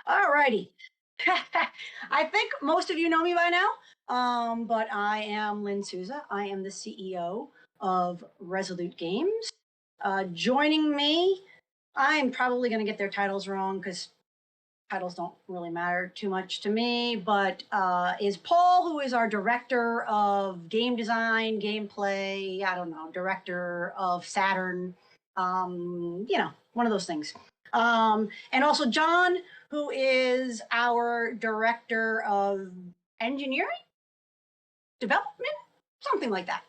All righty. I think most of you know me by now, but I am Lynn Souza. I am the CEO of Resolute Games. Joining me, I'm probably going to get their titles wrong because titles don't really matter too much to me, but is Paul, who is our director of game design, gameplay, I don't know, director of Saturn, one of those things. And also John, who is our director of engineering, development, something like that.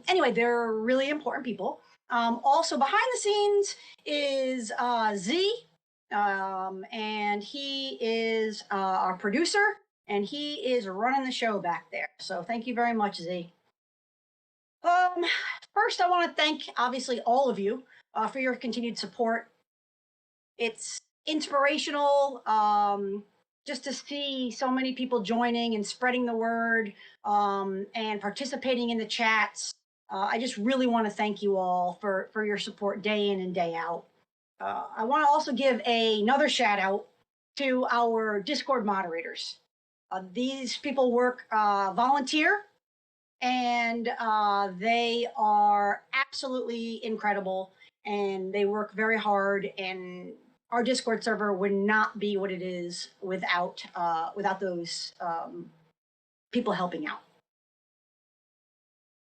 Anyway, they're really important people. Also behind the scenes is Z, and he is our producer, and he is running the show back there. So thank you very much, Z. First, I want to thank, obviously, all of you for your continued support. It's inspirational just to see so many people joining and spreading the word and participating in the chats. I just really want to thank you all for your support day in and day out. I want to also give another shout out to our Discord moderators. These people work volunteer, and they are absolutely incredible, and they work very hard, and our Discord server would not be what it is without those people helping out.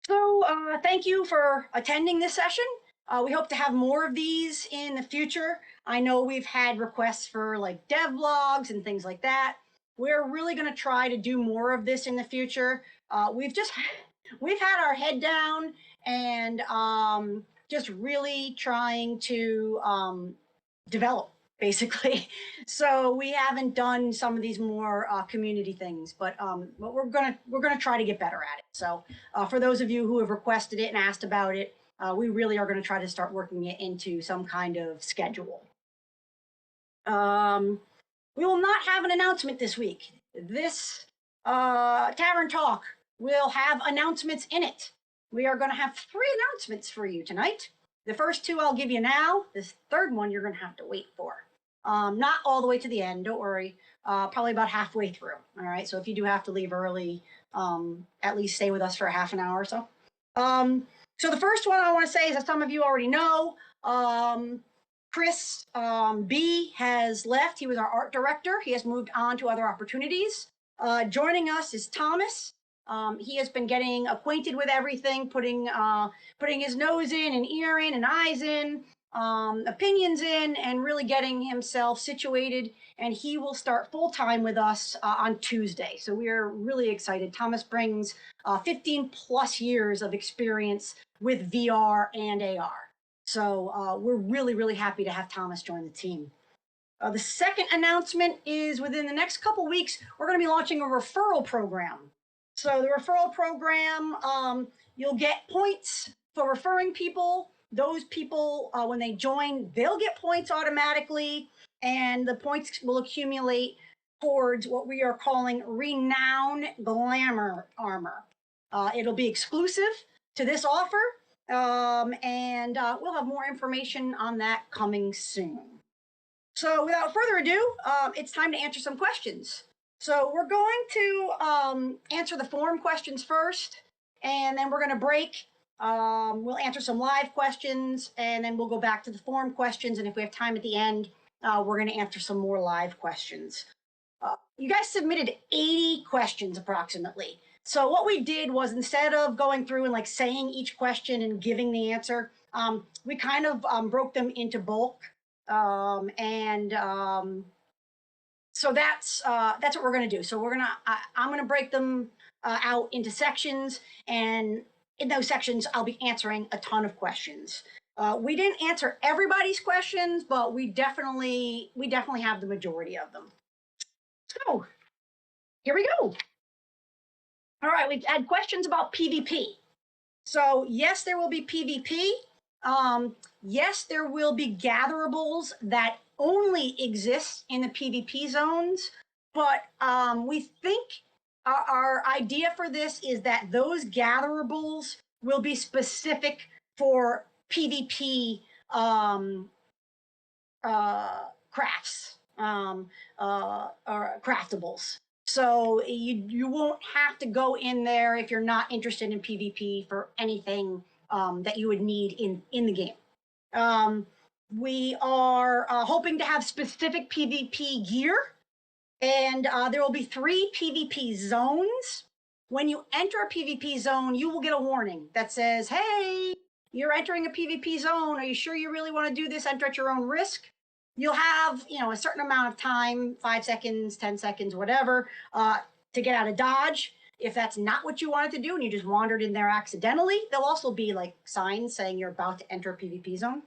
So thank you for attending this session. We hope to have more of these in the future. I know we've had requests for like dev blogs and things like that. We're really going to try to do more of this in the future. We've had our head down and just really trying to develop, basically. So we haven't done some of these more community things, but we're gonna try to get better at it. So for those of you who have requested it and asked about it, we really are going to try to start working it into some kind of schedule. We will not have an announcement this week. This Tavern Talk will have announcements in it. We are going to have 3 announcements for you tonight. The first 2 I'll give you now. This third one you're going to have to wait for. Not all the way to the end, don't worry. Probably about halfway through. All right, so if you do have to leave early, at least stay with us for a half an hour or so. So the first one I want to say is that some of you already know, Chris B has left. He was our art director. He has moved on to other opportunities. Joining us is Thomas. He has been getting acquainted with everything, putting his nose in and ear in and eyes in, opinions in, and really getting himself situated. And he will start full-time with us on Tuesday. So we are really excited. Thomas brings 15 plus years of experience with VR and AR. So we're really, really happy to have Thomas join the team. The second announcement is within the next couple weeks, we're going to be launching a referral program. So the referral program, you'll get points for referring people. Those people, when they join, they'll get points automatically, and the points will accumulate towards what we are calling Renown Glamour Armor. It'll be exclusive to this offer, and we'll have more information on that coming soon. So without further ado, it's time to answer some questions. So we're going to answer the forum questions first, and then we're going to break. We'll answer some live questions, and then we'll go back to the forum questions. And if we have time at the end, we're going to answer some more live questions. You guys submitted 80 questions approximately. So what we did was, instead of going through and like saying each question and giving the answer, we kind of broke them into bulk. So that's what we're going to do. So I'm going to break them out into sections, and in those sections, I'll be answering a ton of questions. We didn't answer everybody's questions, but we definitely have the majority of them. So here we go. All right, we've had questions about PvP. So yes, there will be PvP. Yes, there will be gatherables that only exist in the PvP zones, but we think our idea for this is that those gatherables will be specific for PvP crafts. or craftables. So you won't have to go in there if you're not interested in PvP for anything that you would need in the game. We are hoping to have specific PvP gear, and there will be 3 PvP zones. When you enter a PvP zone, you will get a warning that says, hey, you're entering a PvP zone. Are you sure you really want to do this? Enter at your own risk. You'll have, a certain amount of time, 5 seconds, 10 seconds, whatever, to get out of Dodge. If that's not what you wanted to do and you just wandered in there accidentally, there'll also be like signs saying you're about to enter a PvP zone,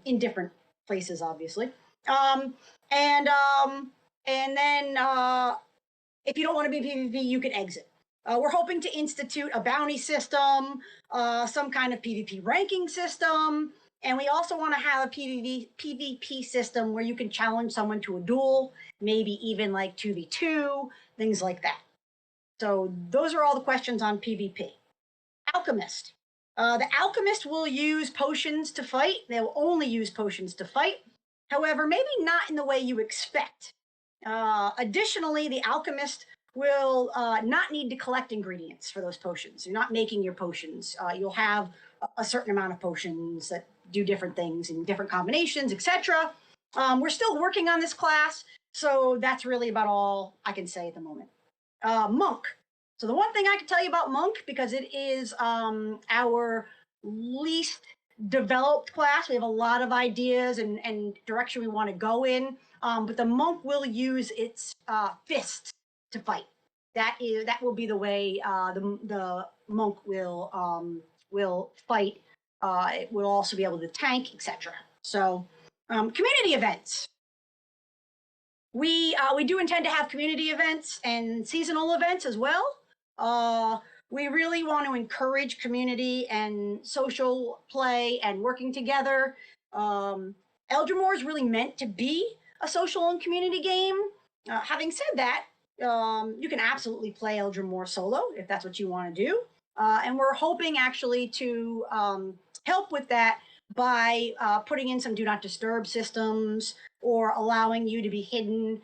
in different places, obviously. And then if you don't want to be PvP, you can exit. We're hoping to institute a bounty system, some kind of PvP ranking system, and we also want to have a PvP system where you can challenge someone to a duel, maybe even like 2v2, things like that. So those are all the questions on PvP. Alchemist. The Alchemist will use potions to fight. They will only use potions to fight. However, maybe not in the way you expect. Additionally, the Alchemist will not need to collect ingredients for those potions. You're not making your potions. You'll have a certain amount of potions that do different things in different combinations, etc. We're still working on this class, so that's really about all I can say at the moment. Monk. So the one thing I can tell you about Monk, because it is our least developed class, we have a lot of ideas and direction we want to go in, but the Monk will use its fists to fight. That will be the way the Monk will fight. It will also be able to tank, etc. So community events. We do intend to have community events and seasonal events as well. We really want to encourage community and social play and working together. Eldramoor is really meant to be a social and community game. Having said that, you can absolutely play Eldramoor solo if that's what you want to do. And we're hoping actually to help with that by putting in some do not disturb systems or allowing you to be hidden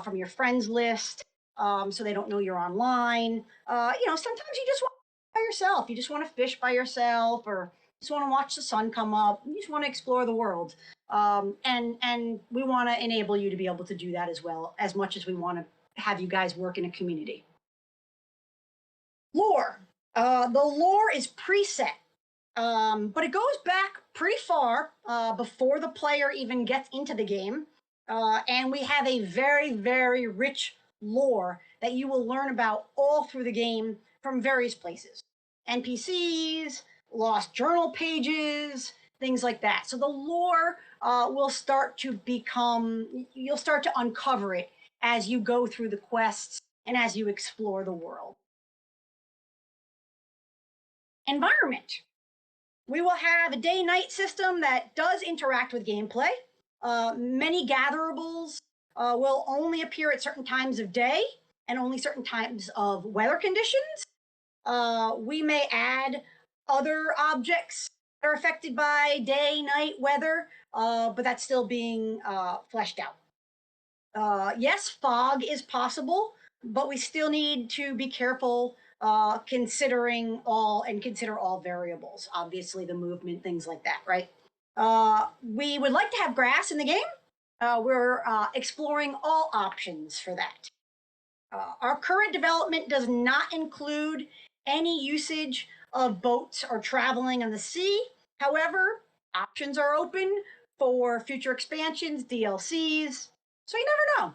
from your friends list so they don't know you're online. Sometimes you just want to by yourself. You just want to fish by yourself, or just want to watch the sun come up. You just want to explore the world. And we want to enable you to be able to do that as well, as much as we want to have you guys work in a community. Lore. The lore is preset. But it goes back pretty far before the player even gets into the game. And we have a very, very rich lore that you will learn about all through the game from various places. NPCs, lost journal pages, things like that. So the lore will start to you'll start to uncover it as you go through the quests and as you explore the world. Environment. We will have a day-night system that does interact with gameplay. Many gatherables will only appear at certain times of day and only certain times of weather conditions. We may add other objects that are affected by day, night, weather, but that's still being fleshed out. Yes, fog is possible, but we still need to be careful consider all variables, obviously the movement, things like that, right? We would like to have grass in the game. We're exploring all options for that. Our current development does not include any usage of boats or traveling on the sea. However, options are open for future expansions, DLCs, so you never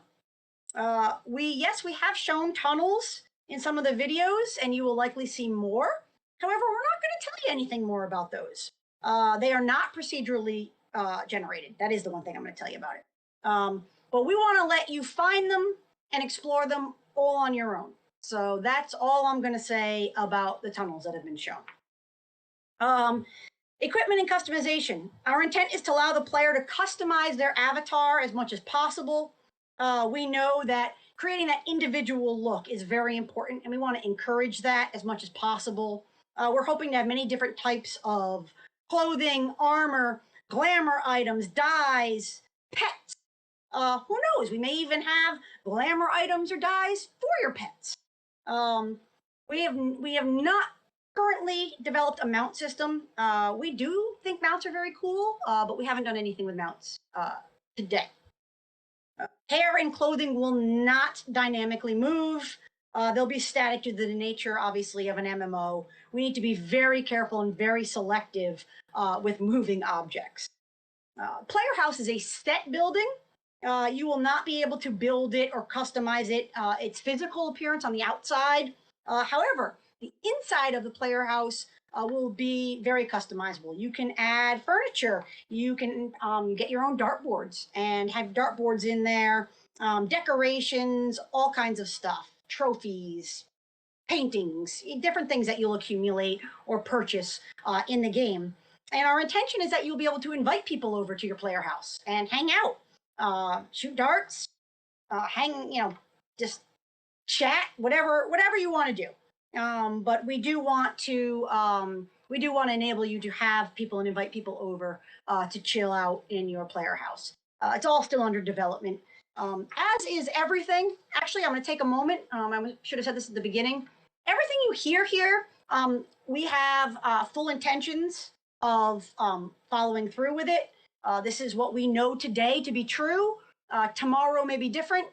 know. We have shown tunnels in some of the videos, and you will likely see more. However, we're not going to tell you anything more about those. They are not procedurally generated. That is the one thing I'm going to tell you about it. But we want to let you find them and explore them all on your own. So that's all I'm going to say about the tunnels that have been shown. Equipment and customization. Our intent is to allow the player to customize their avatar as much as possible. We know that creating that individual look is very important, and we want to encourage that as much as possible. We're hoping to have many different types of clothing, armor, glamour items, dyes, pets, Who knows? We may even have glamour items or dyes for your pets. We have not currently developed a mount system. We do think mounts are very cool, but we haven't done anything with mounts today. Hair and clothing will not dynamically move. They'll be static due to the nature, obviously, of an MMO. We need to be very careful and very selective with moving objects. Player House is a set building. You will not be able to build it or customize it, its physical appearance on the outside. However, the inside of the Player House will be very customizable. You can add furniture. You can get your own dartboards and have dartboards in there, decorations, all kinds of stuff, trophies, paintings, different things that you'll accumulate or purchase in the game. And our intention is that you'll be able to invite people over to your Player House and hang out, shoot darts, just chat, whatever you want to do. But we do want to enable you to have people and invite people over to chill out in your Player House. It's all still under development, as is everything. Actually, I'm going to take a moment. I should have said this at the beginning. Everything you hear here, we have full intentions of following through with it. This is what we know today to be true. Tomorrow may be different.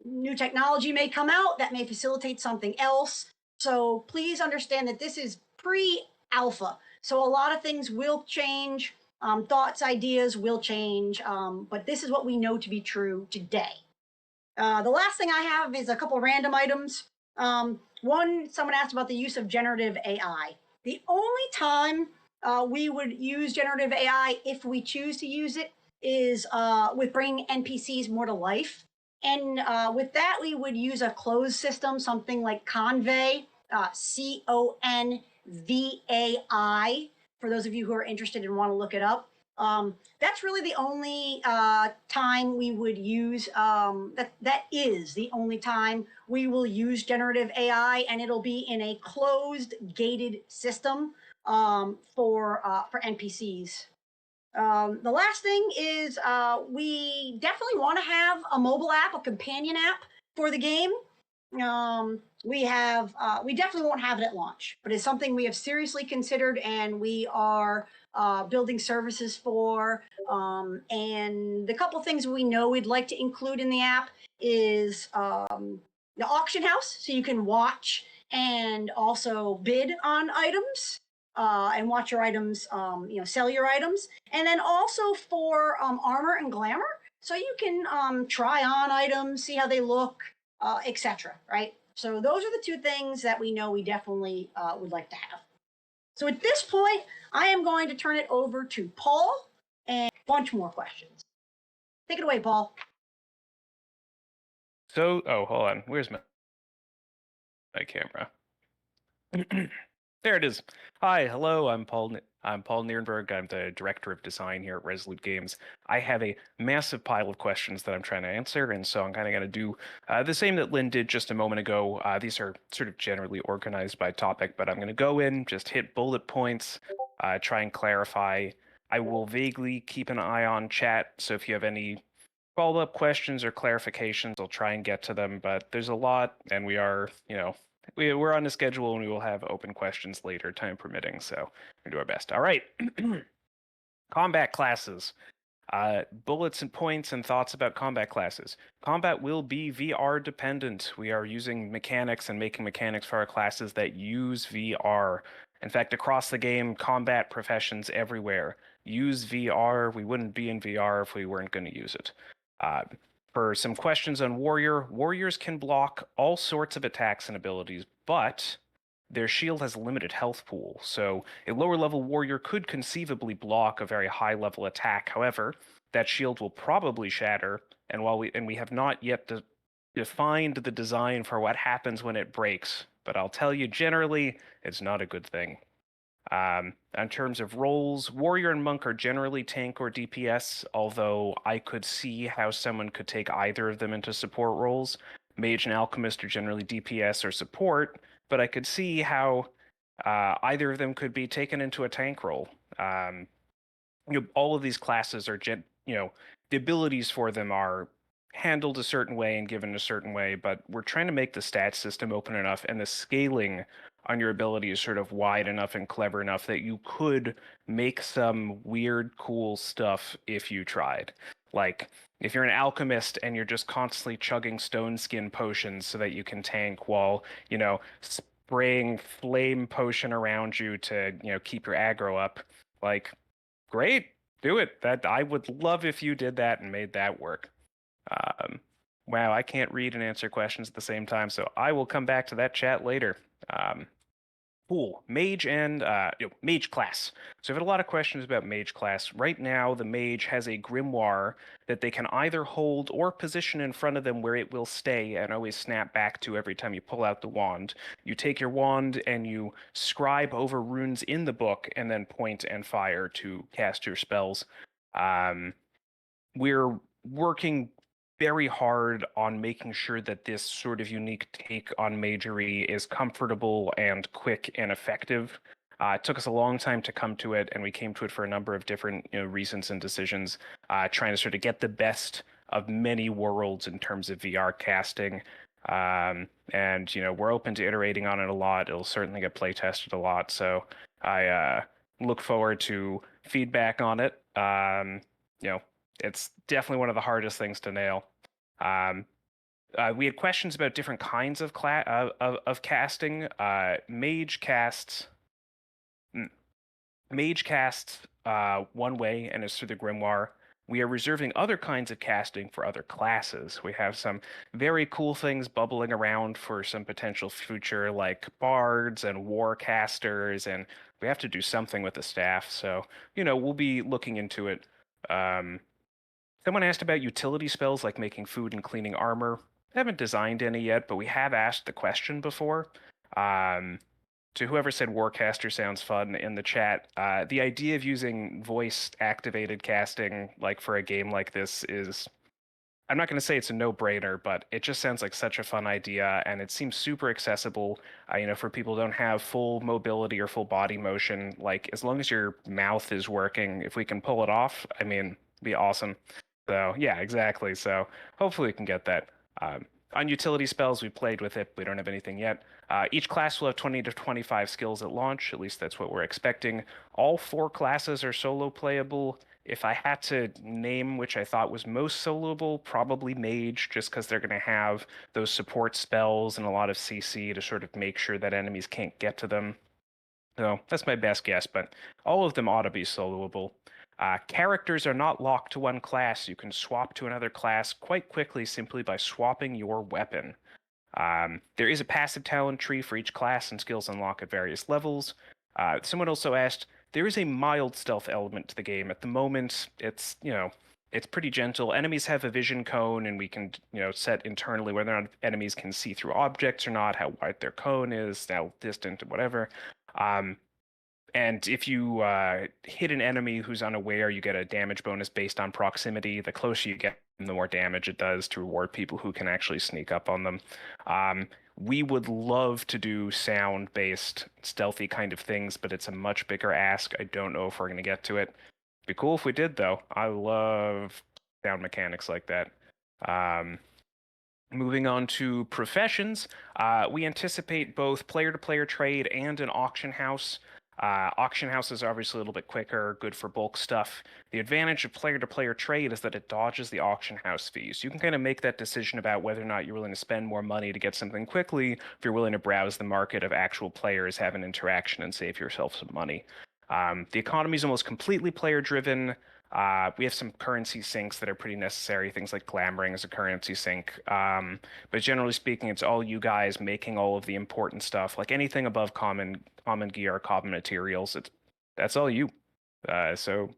New technology may come out that may facilitate something else. So please understand that this is pre-alpha. So a lot of things will change. Thoughts, ideas will change. But this is what we know to be true today. The last thing I have is a couple random items. One, someone asked about the use of generative AI. The only time we would use generative AI, if we choose to use it, is with bringing NPCs more to life. And with that, we would use a closed system, something like Convey, Convai, for those of you who are interested and want to look it up. That's really the only time we would use, that is the only time we will use generative AI, and it'll be in a closed, gated system for NPCs. The last thing is we definitely want to have a mobile app, a companion app for the game. We definitely won't have it at launch, but it's something we have seriously considered, and we are building services for. And the couple things we know we'd like to include in the app is the auction house, so you can watch and also bid on items. And watch your items, sell your items. And then also for armor and glamour, so you can try on items, see how they look, etc. Right? So those are the two things that we know we definitely would like to have. So at this point, I am going to turn it over to Paul and a bunch more questions. Take it away, Paul. So, hold on. Where's my camera? There it is. Hi, hello. I'm Paul Nierenberg. I'm the director of design here at Resolute Games. I have a massive pile of questions that I'm trying to answer, and so I'm kind of going to do the same that Lynn did just a moment ago. These are sort of generally organized by topic, but I'm going to go in, just hit bullet points, try and clarify. I will vaguely keep an eye on chat, so if you have any follow-up questions or clarifications, I'll try and get to them, but there's a lot, and we are, we're on a schedule, and we will have open questions later, time permitting, so we'll do our best. All right. Combat classes. Bullets and points and thoughts about combat classes. Combat will be VR dependent. We are using mechanics and making mechanics for our classes that use VR. In fact, across the game, combat professions everywhere use VR. We wouldn't be in VR if we weren't going to use it. For some questions on Warrior, Warriors can block all sorts of attacks and abilities, but their shield has a limited health pool, so a lower level Warrior could conceivably block a very high level attack. However, that shield will probably shatter, and we have not yet defined the design for what happens when it breaks, but I'll tell you generally, it's not a good thing. In terms of roles, Warrior and Monk are generally tank or DPS, although I could see how someone could take either of them into support roles. Mage and Alchemist are generally DPS or support, but I could see how either of them could be taken into a tank role. All of these classes are the abilities for them are handled a certain way and given a certain way, but we're trying to make the stat system open enough and the scaling on your ability is sort of wide enough and clever enough that you could make some weird, cool stuff if you tried. Like, if you're an alchemist and you're just constantly chugging stone skin potions so that you can tank while, spraying flame potion around you to, keep your aggro up, like, great, do it. That I would love if you did that and made that work. Um, wow, I can't read and answer questions at the same time, so I will come back to that chat later. Um, Cool. Mage and mage class. So I've had a lot of questions about mage class. Right now, the mage has a grimoire that they can either hold or position in front of them where it will stay and always snap back to every time you pull out the wand. You take your wand and you scribe over runes in the book and then point and fire to cast your spells. We're working very hard on making sure that this sort of unique take on magery is comfortable and quick and effective. It took us a long time to come to it, and we came to it for a number of different reasons and decisions, trying to sort of get the best of many worlds in terms of VR casting. And we're open to iterating on it a lot. It'll certainly get play tested a lot, so I look forward to feedback on it. It's definitely one of the hardest things to nail. Um, we had questions about different kinds of casting. Mage casts one way and is through the grimoire. We are reserving other kinds of casting for other classes. We have some very cool things bubbling around for some potential future, like bards and warcasters, and we have to do something with the staff. So, we'll be looking into it. Someone asked about utility spells like making food and cleaning armor. I haven't designed any yet, but we have asked the question before. To whoever said Warcaster sounds fun in the chat, the idea of using voice-activated casting, like for a game like this, is, I'm not going to say it's a no-brainer, but it just sounds like such a fun idea, and it seems super accessible. For people who don't have full mobility or full body motion, like as long as your mouth is working, if we can pull it off, I mean, it'd be awesome. So yeah, exactly. So hopefully we can get that. On utility spells, we played with it. We don't have anything yet. Each class will have 20 to 25 skills at launch. At least that's what we're expecting. All 4 classes are solo playable. If I had to name which I thought was most soloable, probably Mage, just because they're going to have those support spells and a lot of CC to sort of make sure that enemies can't get to them. So that's my best guess, but all of them ought to be soloable. Characters are not locked to one class. You can swap to another class quite quickly simply by swapping your weapon. There is a passive talent tree for each class, and skills unlock at various levels. Someone also asked, there is a mild stealth element to the game. At the moment, it's pretty gentle. Enemies have a vision cone, and we can set internally whether or not enemies can see through objects or not, how wide their cone is, how distant, whatever. And if you hit an enemy who's unaware, you get a damage bonus based on proximity. The closer you get, the more damage it does to reward people who can actually sneak up on them. We would love to do sound-based, stealthy kind of things, but it's a much bigger ask. I don't know if we're going to get to it. Be cool if we did, though. I love sound mechanics like that. Moving on to professions, we anticipate both player-to-player trade and an auction house. Auction house is obviously a little bit quicker, good for bulk stuff. The advantage of player-to-player trade is that it dodges the auction house fees. You can kind of make that decision about whether or not you're willing to spend more money to get something quickly, if you're willing to browse the market of actual players, have an interaction, and save yourself some money. The economy is almost completely player-driven. We have some currency sinks that are pretty necessary, things like glamoring as a currency sink. But generally speaking, it's all you guys making all of the important stuff, like anything above common gear, common materials. That's all you. So,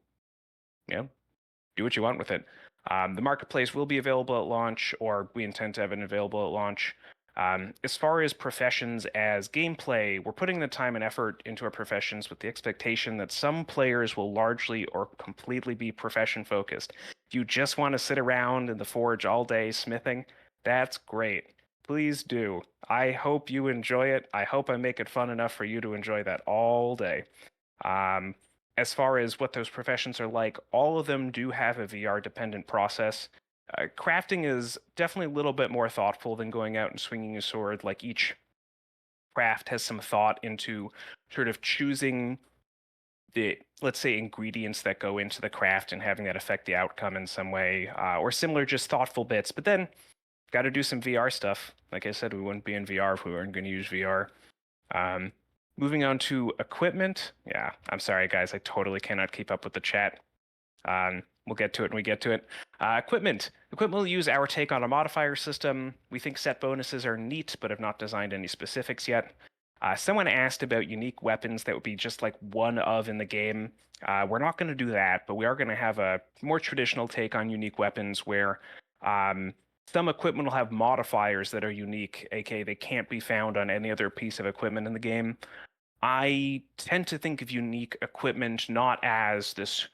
do what you want with it. The marketplace will be available at launch, or we intend to have it available at launch. As far as professions as gameplay, we're putting the time and effort into our professions with the expectation that some players will largely or completely be profession focused. If you just want to sit around in the forge all day smithing, that's great. Please do. I hope you enjoy it. I hope I make it fun enough for you to enjoy that all day. as far as what those professions are like, all of them do have a VR dependent process. Crafting is definitely a little bit more thoughtful than going out and swinging a sword. Like each craft has some thought into sort of choosing the, let's say, ingredients that go into the craft and having that affect the outcome in some way, or similar, just thoughtful bits. But then got to do some VR stuff. Like I said, we wouldn't be in VR if we weren't going to use VR. Um, Moving on to equipment. Yeah, I'm sorry, guys. I totally cannot keep up with the chat. We'll get to it when we get to it. Equipment. Equipment will use our take on a modifier system. We think set bonuses are neat, but have not designed any specifics yet. Someone asked about unique weapons that would be just like one of in the game. We're not going to do that, but we are going to have a more traditional take on unique weapons where some equipment will have modifiers that are unique, aka they can't be found on any other piece of equipment in the game. I tend to think of unique equipment not as this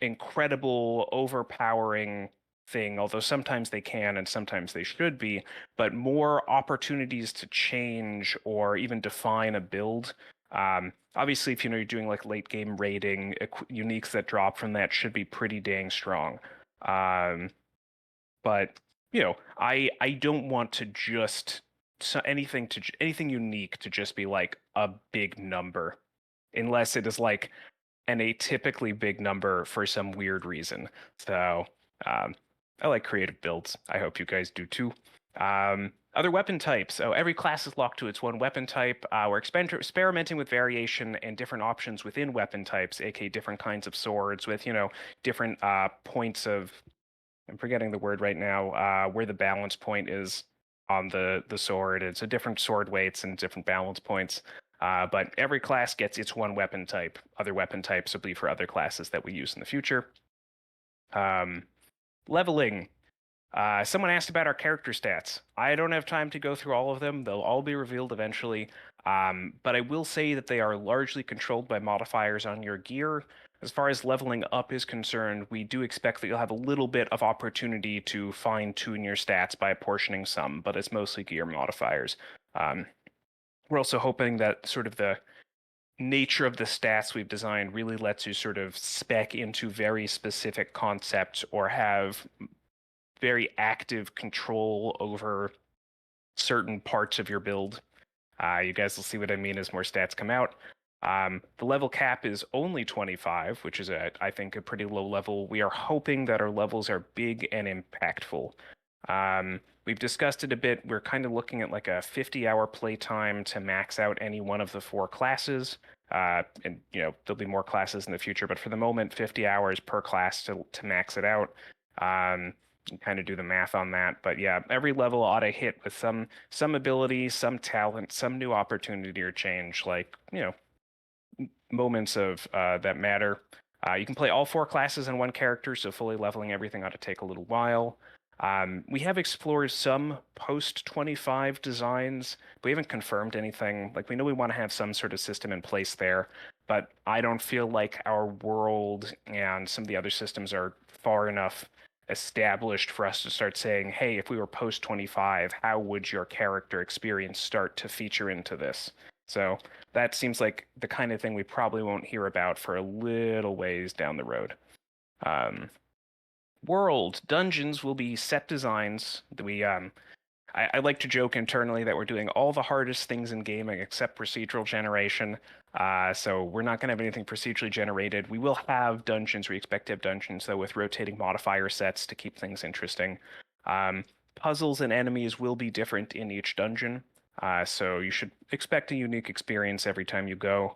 incredible, overpowering thing, although sometimes they can and sometimes they should be, but more opportunities to change or even define a build. Obviously, if you're doing like late game raiding, uniques that drop from that should be pretty dang strong. But I don't want to just anything unique to just be like a big number, unless it is like an atypically big number for some weird reason. So I like creative builds. I hope you guys do too. Other weapon types. Oh, every class is locked to its one weapon type. We're experimenting with variation and different options within weapon types, aka different kinds of swords with, different points of, I'm forgetting the word right now, where the balance point is on the sword. It's a different sword weights and different balance points. But every class gets its one weapon type. Other weapon types will be for other classes that we use in the future. Leveling. Someone asked about our character stats. I don't have time to go through all of them. They'll all be revealed eventually. But I will say that they are largely controlled by modifiers on your gear. As far as leveling up is concerned, we do expect that you'll have a little bit of opportunity to fine-tune your stats by apportioning some, but it's mostly gear modifiers. We're also hoping that sort of the nature of the stats we've designed really lets you sort of spec into very specific concepts or have very active control over certain parts of your build. You guys will see what I mean as more stats come out. The level cap is only 25, which is, I think, a pretty low level. We are hoping that our levels are big and impactful. We've discussed it a bit. We're kind of looking at like a 50-hour playtime to max out any one of the 4 classes. And there'll be more classes in the future, but for the moment, 50 hours per class to max it out. Kind of do the math on that, but yeah, every level ought to hit with some ability, some talent, some new opportunity or change, like moments of that matter. You can play all 4 classes in one character, so fully leveling everything ought to take a little while. We have explored some post 25 designs, but we haven't confirmed anything. Like, we know we want to have some sort of system in place there, but I don't feel like our world and some of the other systems are far enough established for us to start saying, hey, if we were post 25, how would your character experience start to feature into this? So that seems like the kind of thing we probably won't hear about for a little ways down the road. World dungeons will be set designs. I like to joke internally that we're doing all the hardest things in gaming except procedural generation. So we're not going to have anything procedurally generated. We will have dungeons. We expect to have dungeons, though, with rotating modifier sets to keep things interesting. Puzzles and enemies will be different in each dungeon. So you should expect a unique experience every time you go.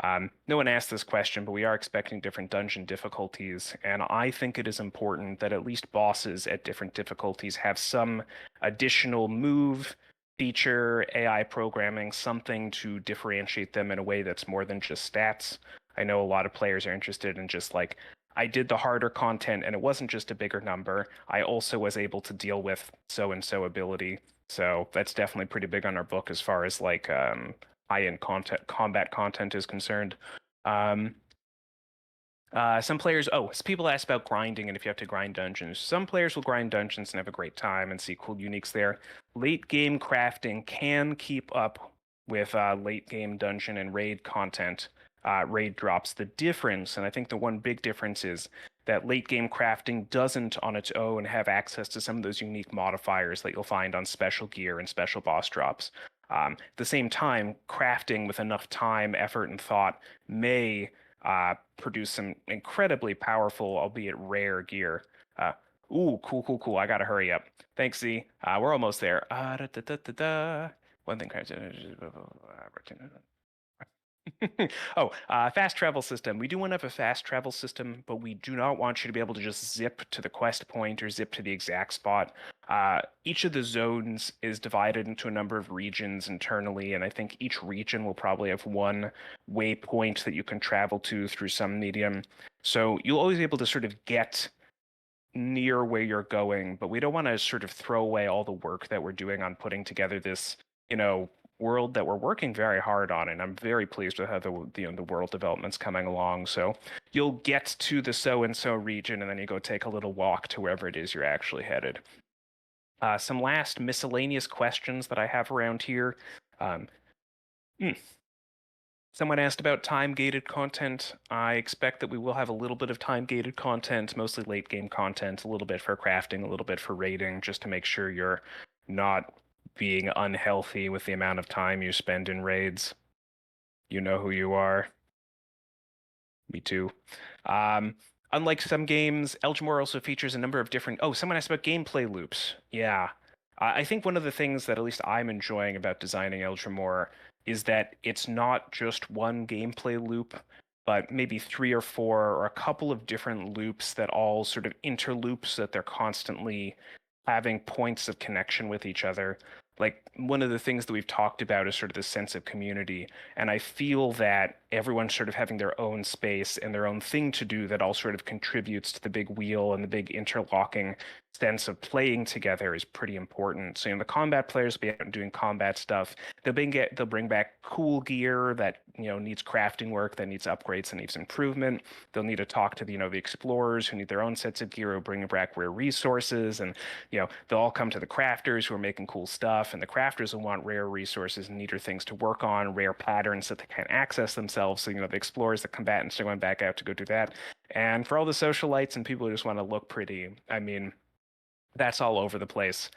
No one asked this question, but we are expecting different dungeon difficulties, and I think it is important that at least bosses at different difficulties have some additional move, feature, AI programming, something to differentiate them in a way that's more than just stats. I know a lot of players are interested in just like, I did the harder content and it wasn't just a bigger number. I also was able to deal with so-and-so ability. So that's definitely pretty big on our book as far as like high-end combat content is concerned. Some players, people ask about grinding and if you have to grind dungeons. Some players will grind dungeons and have a great time and see cool uniques there. Late game crafting can keep up with late game dungeon and raid content. raid drops. The difference, and I think the one big difference is that late game crafting doesn't on its own have access to some of those unique modifiers that you'll find on special gear and special boss drops. At the same time, crafting with enough time, effort, and thought may produce some incredibly powerful, albeit rare gear. Ooh, cool, cool, cool. I gotta hurry up. Thanks, Z. We're almost there. Da, da, da, da, da. One thing. Oh, fast travel system. We do want to have a fast travel system, but we do not want you to be able to just zip to the quest point or zip to the exact spot. Each of the zones is divided into a number of regions internally, and I think each region will probably have one waypoint that you can travel to through some medium. So you'll always be able to sort of get near where you're going, but we don't want to sort of throw away all the work that we're doing on putting together this, world that we're working very hard on. And I'm very pleased with how the world development's coming along. So you'll get to the so and so region, and then you go take a little walk to wherever it is you're actually headed. Some last miscellaneous questions that I have around here. Um, hmm, Someone asked about time-gated content. I expect that we will have a little bit of time-gated content, mostly late-game content, a little bit for crafting, a little bit for raiding, just to make sure you're not being unhealthy with the amount of time you spend in raids. You know who you are. Me too. Um, Unlike some games, Eldramoor also features a number of different. Oh, someone asked about gameplay loops. Yeah. I think one of the things that at least I'm enjoying about designing Eldramoor is that it's not just one gameplay loop, but maybe three or four or a couple of different loops that all sort of interloop so that they're constantly having points of connection with each other. Like one of the things that we've talked about is sort of this sense of community. And I feel that everyone's sort of having their own space and their own thing to do that all sort of contributes to the big wheel, and the big interlocking sense of playing together is pretty important. So, the combat players will be out doing combat stuff. They'll bring back cool gear that, needs crafting work, that needs upgrades, that needs improvement. They'll need to talk to the explorers who need their own sets of gear, who bring back rare resources, and they'll all come to the crafters who are making cool stuff, and the crafters will want rare resources and neater things to work on, rare patterns that they can't access themselves. So, the explorers, the combatants are going back out to go do that. And for all the socialites and people who just want to look pretty, I mean, that's all over the place.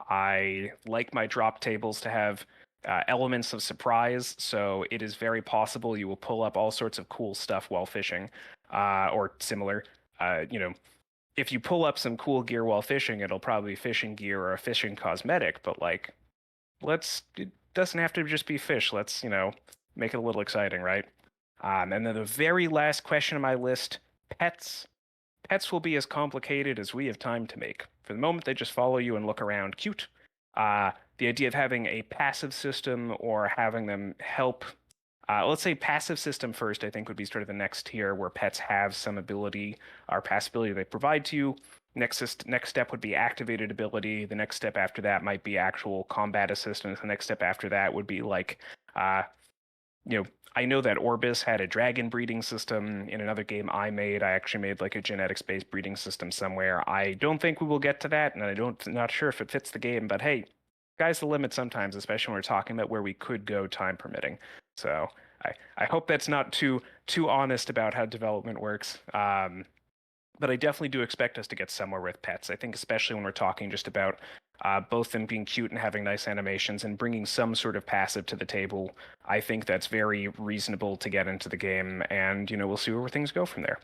I like my drop tables to have elements of surprise, so it is very possible you will pull up all sorts of cool stuff while fishing, or similar. If you pull up some cool gear while fishing, it'll probably be fishing gear or a fishing cosmetic, but like, it doesn't have to just be fish. Let's, make it a little exciting, right? And then the very last question on my list, pets. Pets will be as complicated as we have time to make. For the moment, they just follow you and look around cute. The idea of having a passive system or having them help, let's say passive system first, I think would be sort of the next tier where pets have some ability or passive ability they provide to you. Next step would be activated ability. The next step after that might be actual combat assistance. The next step after that would be like, I know that Orbis had a dragon breeding system in another game I made. I actually made like a genetics-based breeding system somewhere. I don't think we will get to that, and not sure if it fits the game, but hey, sky's the limit sometimes, especially when we're talking about where we could go, time permitting. So I hope that's not too honest about how development works. But I definitely do expect us to get somewhere with pets. I think especially when we're talking just about both them being cute and having nice animations and bringing some sort of passive to the table. I think that's very reasonable to get into the game, and we'll see where things go from there.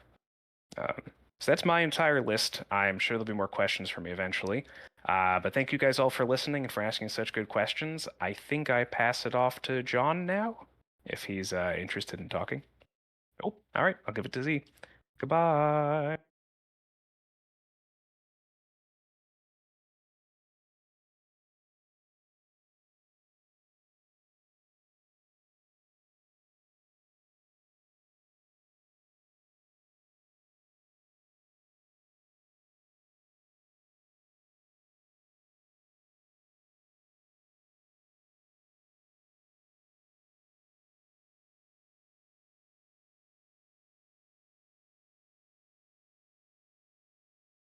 Um, so that's my entire list. I'm sure there'll be more questions for me eventually. But thank you guys all for listening and for asking such good questions. I think I pass it off to John now, if he's interested in talking. Oh, all right. I'll give it to Z. Goodbye.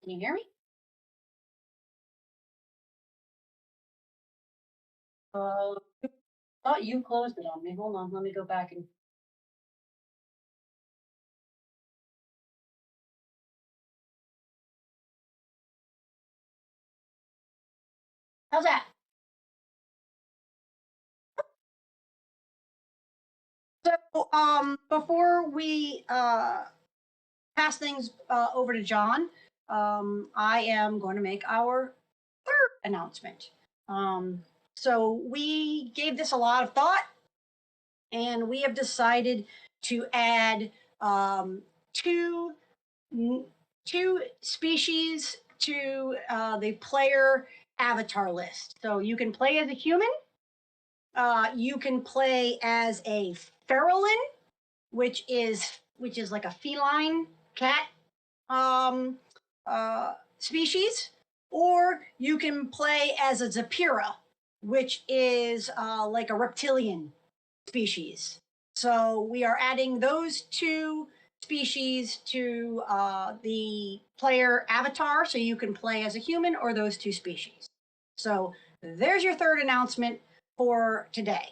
Can you hear me? Uh, thought you closed it on me. Hold on, let me go back and How's that? So, before we pass things over to John, I am going to make our third announcement. So we gave this a lot of thought, and we have decided to add two two species to the player avatar list. So you can play as a human. You can play as a feralin, which is like a feline cat species, or you can play as a Zapira, which is like a reptilian species. So we are adding those two species to the player avatar, so you can play as a human or those two species. So there's your third announcement for today.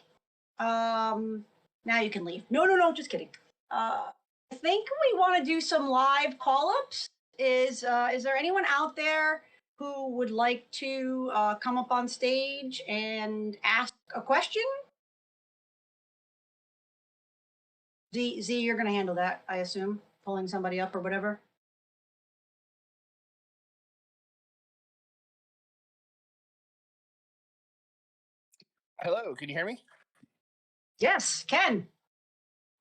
Now you can leave. No, just kidding. I think we want to do some live call-ups. Is there anyone out there who would like to come up on stage and ask a question? Z, you're going to handle that, I assume, pulling somebody up or whatever. Hello, can you hear me? Yes, Ken.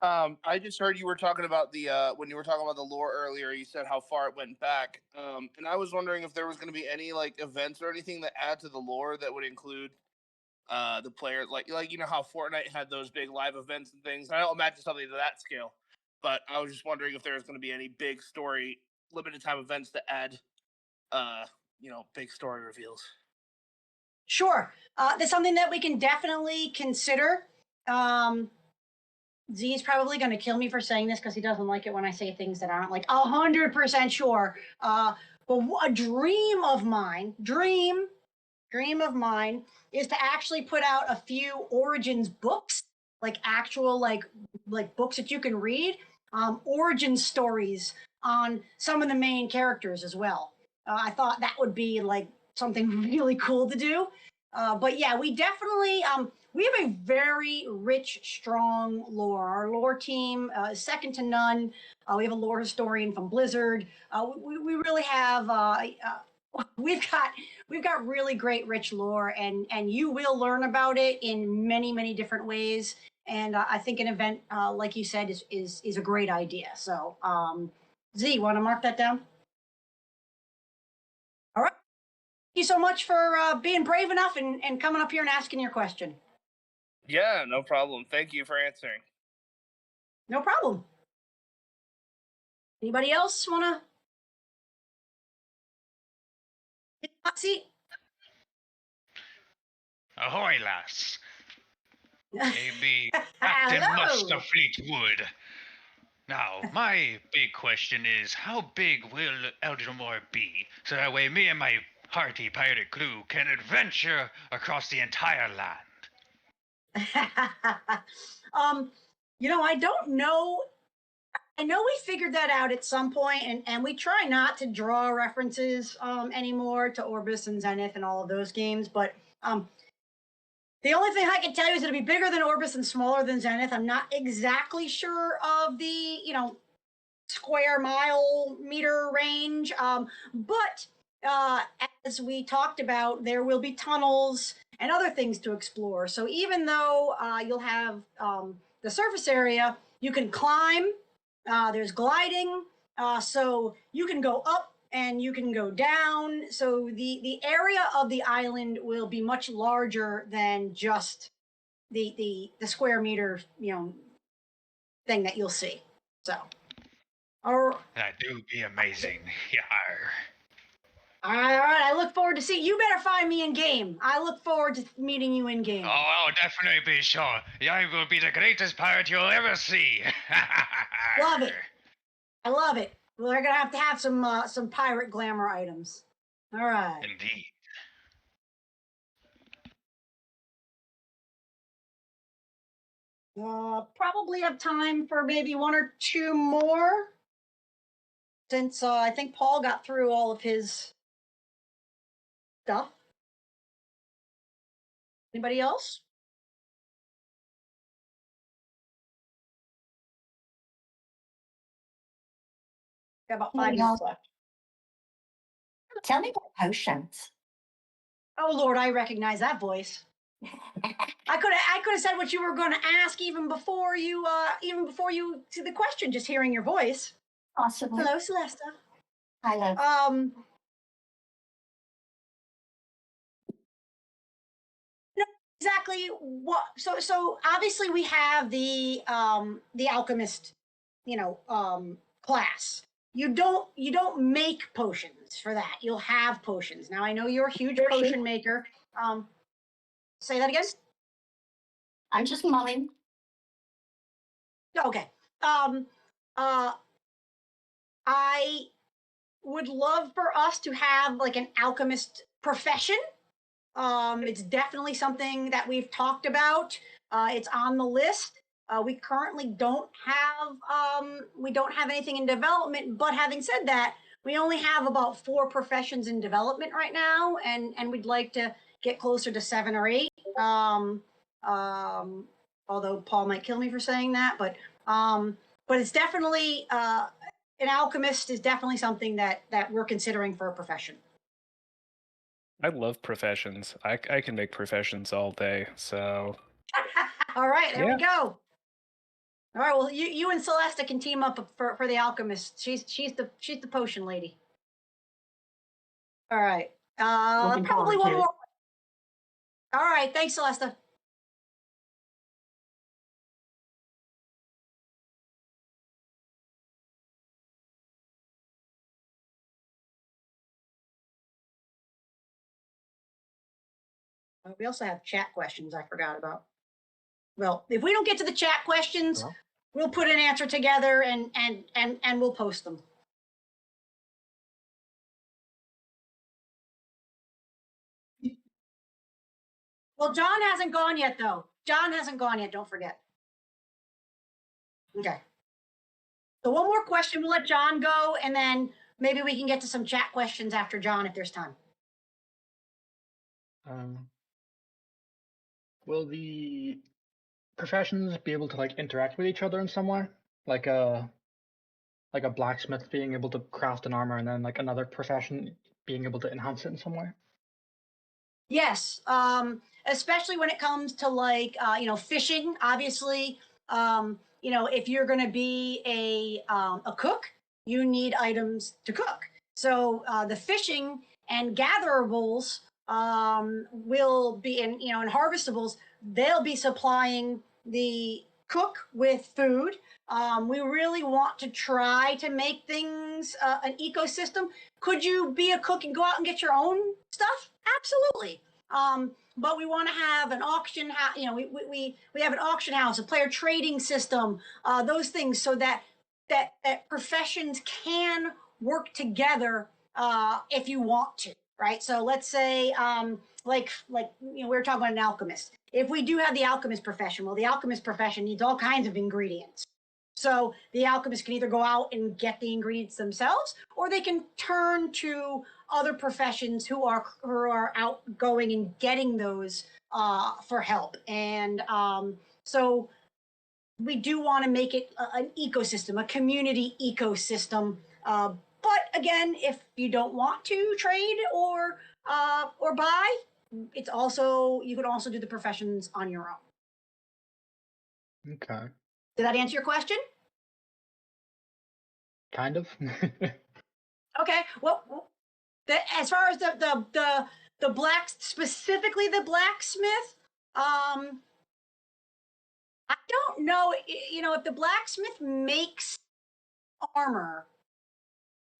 I just heard you were talking about the when you were talking about the lore earlier. You said how far it went back, and I was wondering if there was going to be any like events or anything that add to the lore that would include the player, like you know how Fortnite had those big live events and things. I don't imagine something to that scale, but I was just wondering if there was going to be any big story, limited time events that add, big story reveals. Sure. That's something that we can definitely consider. Z is probably going to kill me for saying this because he doesn't like it when I say things that aren't like 100% sure. But a dream of mine is to actually put out a few Origins books, like actual like books that you can read, origin stories on some of the main characters as well. I thought that would be like something really cool to do. But yeah, we definitely we have a very rich, strong lore. Our lore team is second to none. We have a lore historian from Blizzard. We really have we've got really great, rich lore, and you will learn about it in many different ways. And I think an event like you said is a great idea. So Z, want to mark that down? All right. Thank you so much for being brave enough and coming up here and asking your question. Yeah, no problem. Thank you for answering. No problem. Anybody else want to hit the hot seat? Ahoy, lass. Maybe Captain Muster Fleetwood. Now, my big question is, how big will Eldramoor be? So that way me and my hearty pirate crew can adventure across the entire land. I don't know. I know we figured that out at some point, and we try not to draw references anymore to Orbis and Zenith and all of those games, but the only thing I can tell you is it'll be bigger than Orbis and smaller than Zenith. I'm not exactly sure of the, square mile meter range. But as we talked about, there will be tunnels and other things to explore. So even though you'll have the surface area, you can climb. There's gliding. So you can go up and you can go down. So the area of the island will be much larger than just the square meter, thing that you'll see. So, That do be amazing. Yar. All right. I look forward to seeing you. Better find me in game. I look forward to meeting you in game. Oh, I'll definitely be sure. I will be the greatest pirate you'll ever see. Love it. I love it. We're gonna have to have some pirate glamour items. All right. Indeed. Probably have time for maybe one or two more, since I think Paul got through all of his stuff. Anybody else? Got about 5 minutes left. Tell me about potions. Oh Lord, I recognize that voice. I could have said what you were going to ask even before you to the question. Just hearing your voice. Awesome. Hello, Celesta. Hi, love. No, exactly what. So obviously we have the alchemist, class. You don't make potions for that. You'll have potions. Now I know you're a huge potion maker. Say that again. I'm just mulling. Okay. I would love for us to have like an alchemist profession. It's definitely something that we've talked about. It's on the list. We currently don't have anything in development. But having said that, we only have about 4 professions in development right now, and we'd like to get closer to 7 or 8. Although Paul might kill me for saying that, but it's definitely an alchemist is definitely something that we're considering for a profession. I love professions. I can make professions all day. So. All right, there we go. All right, well, you and Celesta can team up for the alchemist. She's the potion lady. All right. Probably one more. All right, thanks, Celesta. We also have chat questions I forgot about. Well, if we don't get to the chat questions, we'll put an answer together and we'll post them. Well, John hasn't gone yet, though. John hasn't gone yet. Don't forget. Okay. So one more question. We'll let John go, and then maybe we can get to some chat questions after John if there's time. Will the professions be able to like interact with each other in some way, like a blacksmith being able to craft an armor, and then like another profession being able to enhance it in some way? Yes, especially when it comes to like fishing. Obviously, if you're going to be a cook, you need items to cook. So the fishing and gatherables will be in harvestables. They'll be supplying the cook with food. We really want to try to make things an ecosystem. Could you be a cook and go out and get your own stuff? Absolutely. But we want to have an auction house. We have an auction house, a player trading system, those things, so that professions can work together if you want to, right? So let's say, we were talking about an alchemist. If we do have the alchemist profession, well, the alchemist profession needs all kinds of ingredients. So the alchemists can either go out and get the ingredients themselves, or they can turn to other professions who are outgoing and getting those for help. And so we do want to make it an ecosystem, a community ecosystem. But again, if you don't want to trade or buy, you can also do the professions on your own. Okay. Did that answer your question? Kind of. Okay. Well, as far as the specifically the blacksmith, I don't know. If the blacksmith makes armor,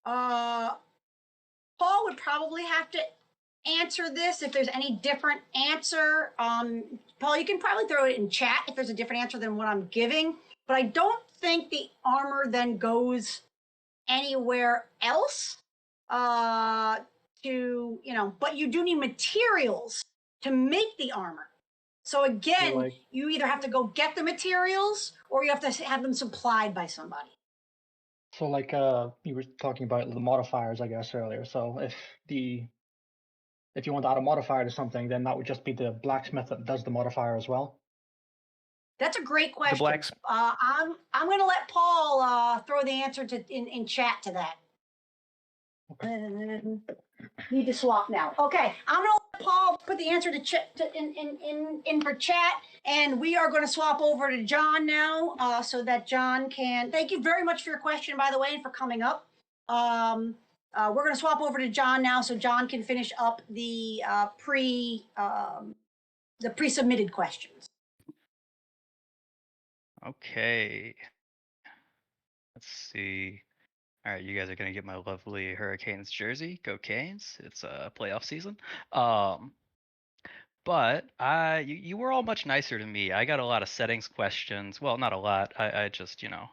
Paul would probably have to answer this if there's any different answer. Paul, you can probably throw it in chat if there's a different answer than what I'm giving. But I don't think the armor then goes anywhere else. But you do need materials to make the armor. So again, you either have to go get the materials or you have to have them supplied by somebody. So you were talking about the modifiers, I guess, earlier. So if if you want to add a modifier to something, then that would just be the blacksmith that does the modifier as well. That's a great question. blacks- I'm going to let Paul throw the answer in chat to that. Need to swap now. Okay, I'm going to let Paul put the answer in for chat, and we are going to swap over to John now, so that John can. Thank you very much for your question, by the way, and for coming up. We're going to swap over to John now, so John can finish up the pre-submitted questions. Okay. Let's see. All right, you guys are gonna get my lovely Hurricanes jersey. Go Canes! It's playoff season. But you were all much nicer to me. I got a lot of settings questions. Well, not a lot. I just I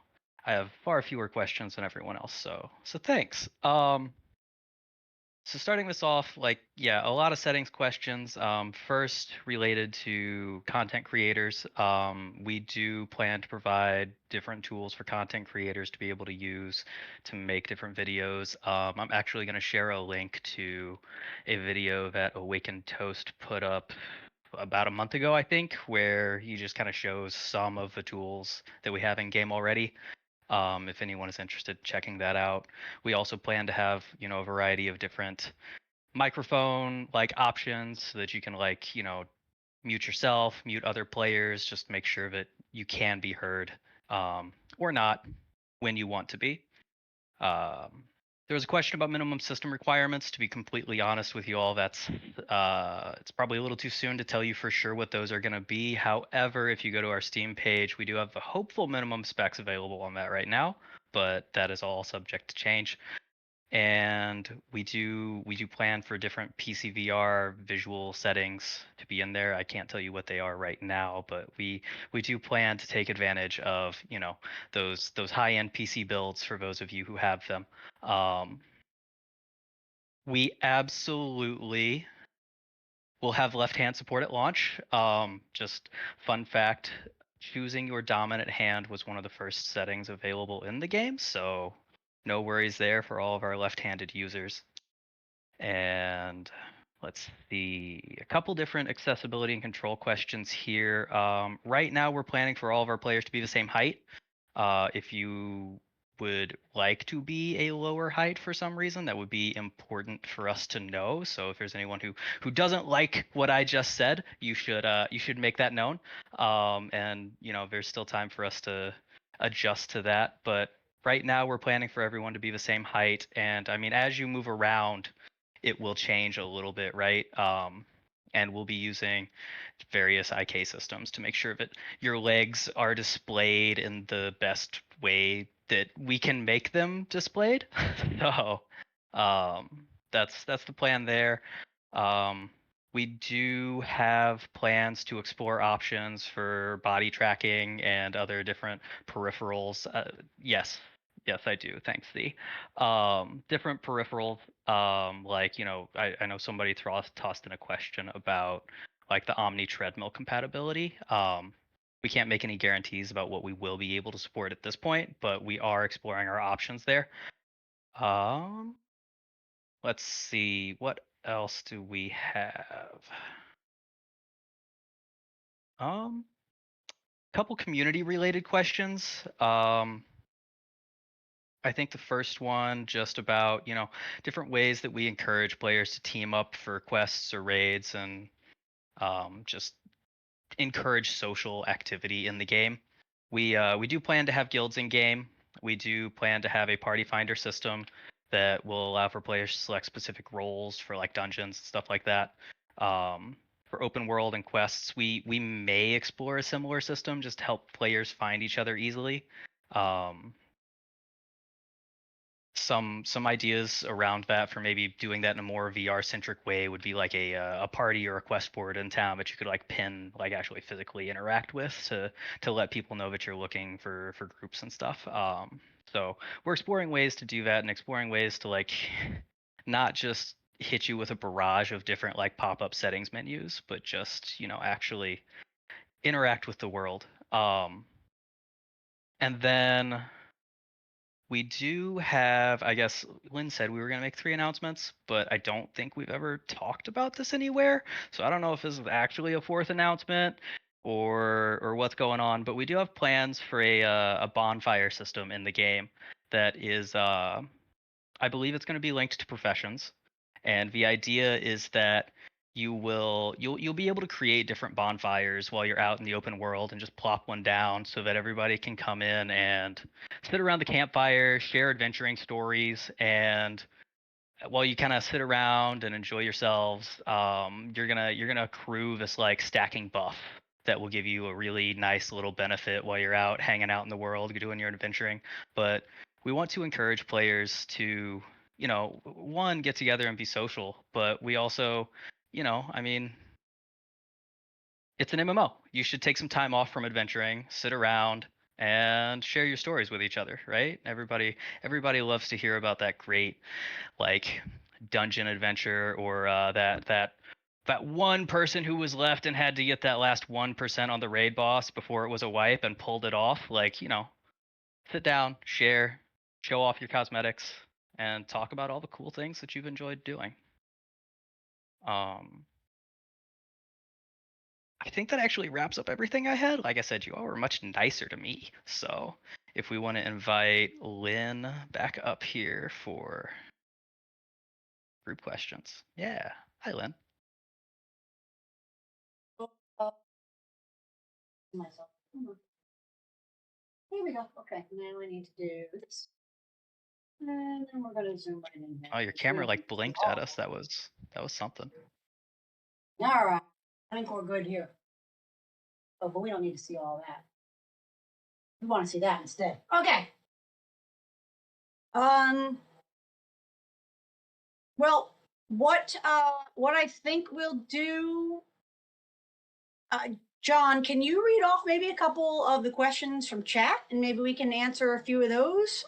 have far fewer questions than everyone else. So thanks. So starting this off, a lot of settings questions. First, related to content creators, we do plan to provide different tools for content creators to be able to use to make different videos. I'm actually going to share a link to a video that Awakened Toast put up about a month ago, I think, where he just kind of shows some of the tools that we have in game already. If anyone is interested in checking that out. We also plan to have, a variety of different microphone options so that you can mute yourself, mute other players, just make sure that you can be heard, or not when you want to be. There was a question about minimum system requirements. To be completely honest with you all, it's probably a little too soon to tell you for sure what those are going to be. However, if you go to our Steam page, we do have the hopeful minimum specs available on that right now, but that is all subject to change. And we do plan for different PCVR visual settings to be in there. I can't tell you what they are right now, but we do plan to take advantage of those high-end PC builds for those of you who have them. We absolutely will have left-hand support at launch. Just fun fact, choosing your dominant hand was one of the first settings available in the game, so no worries there for all of our left-handed users. And let's see, a couple different accessibility and control questions here. Right now, we're planning for all of our players to be the same height. If you would like to be a lower height for some reason, that would be important for us to know. So if there's anyone who doesn't like what I just said, you should make that known. And there's still time for us to adjust to that. But right now, we're planning for everyone to be the same height. And I mean, as you move around, it will change a little bit, right? And we'll be using various IK systems to make sure that your legs are displayed in the best way that we can make them displayed. So that's the plan there. We do have plans to explore options for body tracking and other different peripherals. Yes, I do. Thanks, Thee. Different peripherals, I know somebody tossed in a question about the Omni treadmill compatibility. We can't make any guarantees about what we will be able to support at this point, but we are exploring our options there. Let's see, what else do we have? Couple community related questions. I think the first one just about, different ways that we encourage players to team up for quests or raids and just encourage social activity in the game. We do plan to have guilds in game. We do plan to have a party finder system that will allow for players to select specific roles for dungeons and stuff like that. For open world and quests, we may explore a similar system just to help players find each other easily. Some ideas around that for maybe doing that in a more VR centric way would be a party or a quest board in town that you could pin, actually physically interact with to let people know that you're looking for groups and stuff. So we're exploring ways to do that and exploring ways to not just hit you with a barrage of different pop-up settings menus, but just actually interact with the world. And then We do have, I guess Lynn said we were going to make 3 announcements, but I don't think we've ever talked about this anywhere. So I don't know if this is actually a 4th announcement or what's going on, but we do have plans for a bonfire system in the game that is I believe it's going to be linked to professions. And the idea is that you'll be able to create different bonfires while you're out in the open world and just plop one down so that everybody can come in and sit around the campfire, share adventuring stories, and while you kind of sit around and enjoy yourselves, you're gonna accrue this like stacking buff that will give you a really nice little benefit while you're out hanging out in the world, you're doing your adventuring. But we want to encourage players to, one, get together and be social, but we also, I mean, it's an MMO. You should take some time off from adventuring, sit around, and share your stories with each other, right? Everybody loves to hear about that great like dungeon adventure or that one person who was left and had to get that last 1% on the raid boss before it was a wipe and pulled it off. Like, sit down, share, show off your cosmetics, and talk about all the cool things that you've enjoyed doing. I think that actually wraps up everything I had. Like I said, you all were much nicer to me. So if we want to invite Lynn back up here for group questions. Yeah. Hi, Lynn. Myself. Here we go. Okay, now I need to do this. And then we're gonna zoom right in here. Oh, your camera like blinked at us. That was something. All right. I think we're good here. Oh, but we don't need to see all that. We want to see that instead. Okay. Well, what I think we'll do, John, can you read off maybe a couple of the questions from chat, and maybe we can answer a few of those?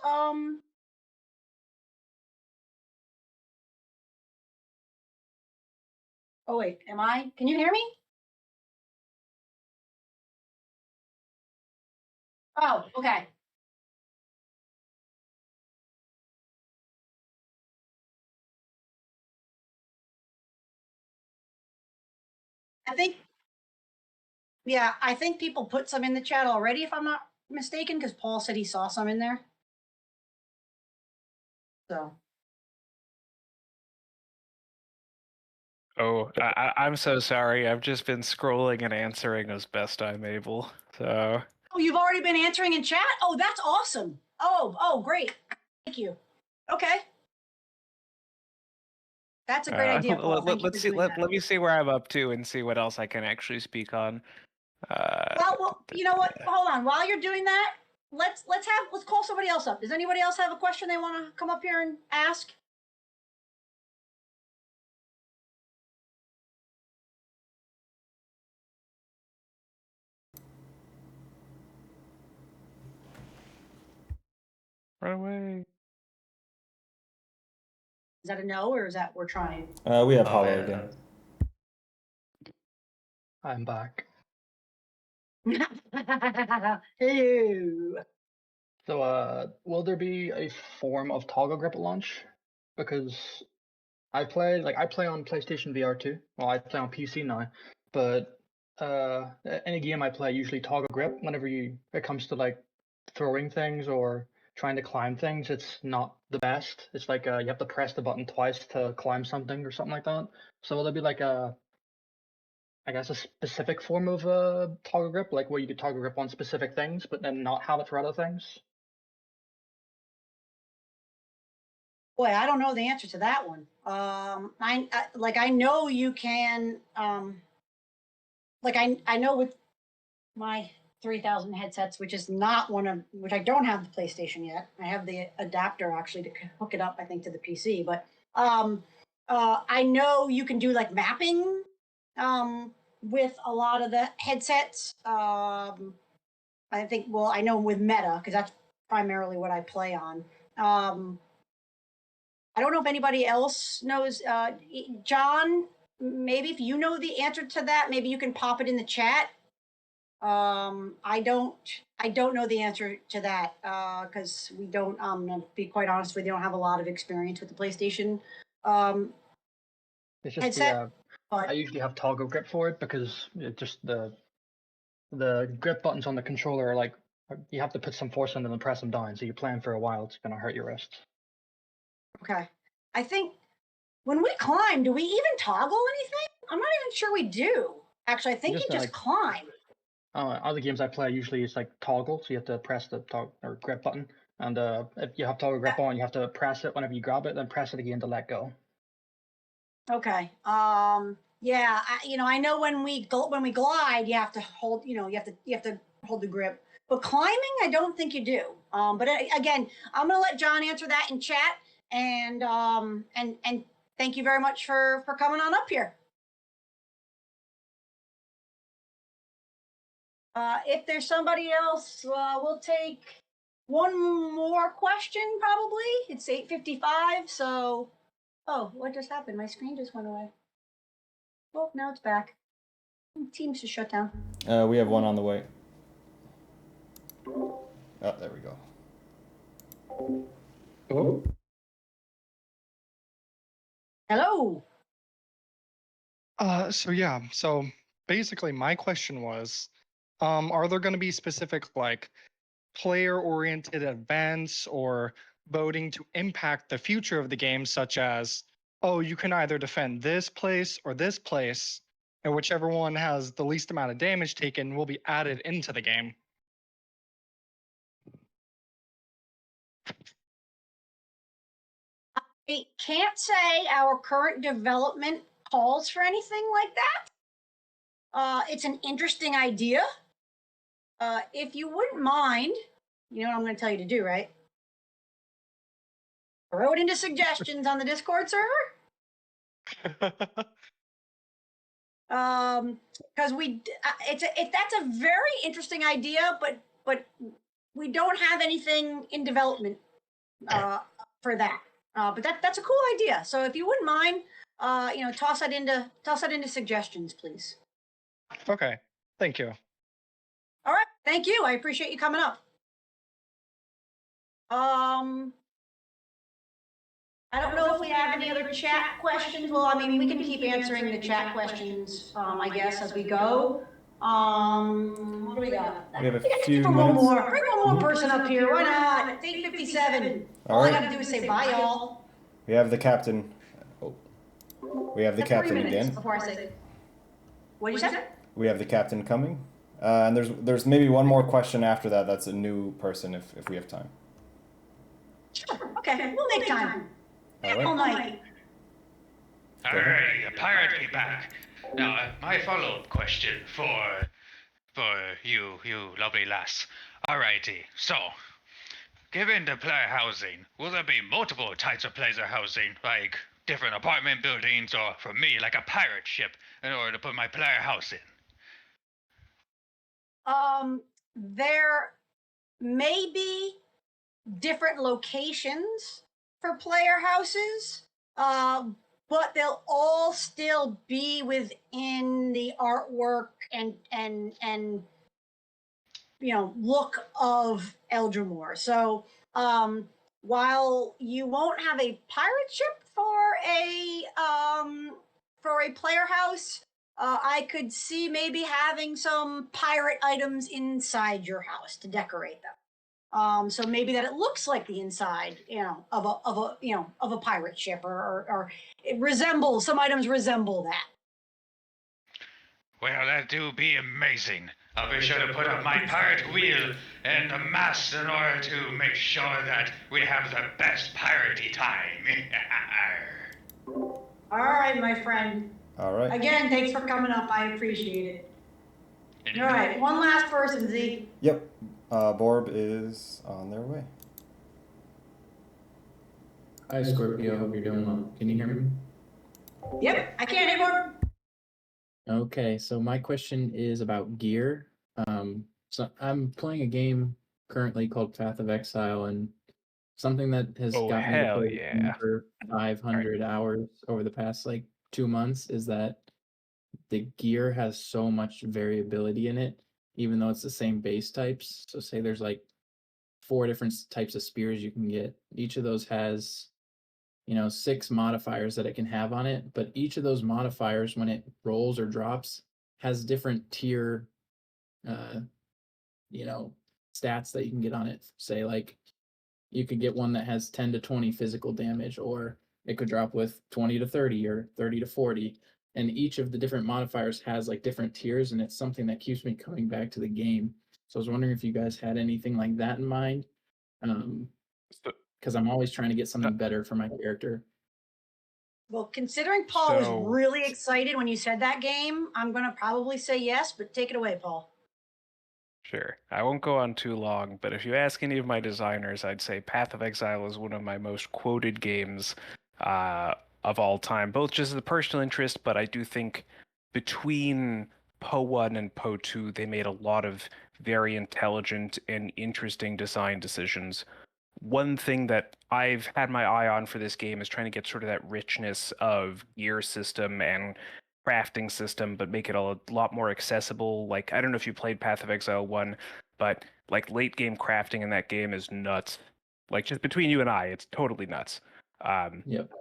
Oh wait, can you hear me? Oh, okay. I think people put some in the chat already, if I'm not mistaken, because Paul said he saw some in there. So. Oh, I'm so sorry. I've just been scrolling and answering as best I'm able. So. Oh, you've already been answering in chat? Oh, that's awesome. Oh, great. Thank you. Okay. That's a great idea, Paul. Let me see where I'm up to and see what else I can actually speak on. Well, you know what? Hold on. While you're doing that, let's call somebody else up. Does anybody else have a question they want to come up here and ask? Run away. Is that a no, or is that we're trying? We have Hollow again. I'm back. Hello. So, will there be a form of toggle grip at launch? Because I play on PlayStation VR 2. Well, I play on PC now, but any game I play usually toggle grip whenever it comes to like throwing things or trying to climb things. It's not the best. It's like you have to press the button twice to climb something or something like that. So will there be like a specific form of toggle grip, like where you could toggle grip on specific things, but then not have it for other things? Boy, I don't know the answer to that one. I know you can. I know with my 3000 headsets, which is not which I don't have the PlayStation yet. I have the adapter actually to hook it up, I think, to the PC. But I know you can do like mapping with a lot of the headsets. I think, well, I know with Meta, because that's primarily what I play on. I don't know if anybody else knows. John, maybe if you know the answer to that, maybe you can pop it in the chat. I don't know the answer to that because we don't. To be quite honest with you, don't have a lot of experience with the PlayStation It's just headset. I usually have toggle grip for it because it just the grip buttons on the controller are like you have to put some force on them and press them down. So you're playing for a while, it's gonna hurt your wrists. Okay, I think when we climb, do we even toggle anything? I'm not even sure we do. Actually, I think you just climb. Other games I play usually it's like toggle, so you have to press the toggle or grip button, and if you have toggle grip on, you have to press it whenever you grab it, then press it again to let go. Okay. Yeah. I know when we glide, you have to hold. You have to hold the grip. But climbing, I don't think you do. But again, I'm gonna let John answer that in chat. And thank you very much for coming on up here. If there's somebody else, we'll take one more question. Probably it's 8:55. So, oh, what just happened? My screen just went away. Oh, now it's back. Teams just shut down. We have one on the way. Oh, there we go. Hello? Hello. So basically my question was, are there going to be specific like player-oriented events or voting to impact the future of the game, such as, oh, you can either defend this place, and whichever one has the least amount of damage taken will be added into the game? I can't say our current development calls for anything like that. It's an interesting idea. If you wouldn't mind, you know what I'm going to tell you to do, right? Throw it into suggestions on the Discord server. Because that's a very interesting idea, but we don't have anything in development for that. But that's a cool idea. So if you wouldn't mind, toss that into suggestions, please. Okay, thank you. All right, thank you. I appreciate you coming up. I don't know if we have any other chat questions. Well, I mean, we can keep answering the chat questions, I guess, as we go. What do we got? We have a few Bring minutes. one more person up here. Why not? It's 8:57. All I gotta do is say bye, y'all. We have the captain. Oh, we have the captain again. Before I say, what did you say? We have the captain coming, and there's maybe one more question after that. That's a new person if we have time. Sure. Okay, we'll make time. All night. Alrighty, a pirate be back. Now, my follow-up question for you lovely lass. Alrighty, so, given the player housing, will there be multiple types of player housing, like different apartment buildings, or for me, like a pirate ship, in order to put my player house in? There may be different locations for player houses, but they'll all still be within the artwork and look of Eldramoor. So while you won't have a pirate ship for a player house, I could see maybe having some pirate items inside your house to decorate them. So maybe that it looks like the inside, of a pirate ship, or it resembles, some items resemble that. Well, that do be amazing. I'll be sure to put up my pirate wheel and a mast in order to make sure that we have the best piratey time. All right, my friend. All right. Again, thanks for coming up. I appreciate it. All right, one last person, Z. Yep. Borb is on their way. Hi, Scorpio. Hope you're doing well. Can you hear me? Yep, I can. Hey, Borb. Okay, so my question is about gear. So I'm playing a game currently called Path of Exile, and something that has gotten me to play the game for 500 hours over the past 2 months is that the gear has so much variability in it, even though it's the same base types. So say there's like 4 different types of spears you can get. Each of those has, 6 modifiers that it can have on it, but each of those modifiers, when it rolls or drops, has different tier, stats that you can get on it. Say like you could get one that has 10 to 20 physical damage, or it could drop with 20 to 30 or 30 to 40. And each of the different modifiers has like different tiers, and it's something that keeps me coming back to the game. So I was wondering if you guys had anything like that in mind. Because I'm always trying to get something better for my character. Well, considering Paul was really excited when you said that game, I'm going to probably say yes, but take it away, Paul. Sure. I won't go on too long, but if you ask any of my designers, I'd say Path of Exile is one of my most quoted games of all time, both just as a personal interest, but I do think between Poe 1 and Poe 2, they made a lot of very intelligent and interesting design decisions. One thing that I've had my eye on for this game is trying to get sort of that richness of gear system and crafting system, but make it a lot more accessible. Like, I don't know if you played Path of Exile 1, but like late game crafting in that game is nuts. Like, just between you and I, it's totally nuts. Yep.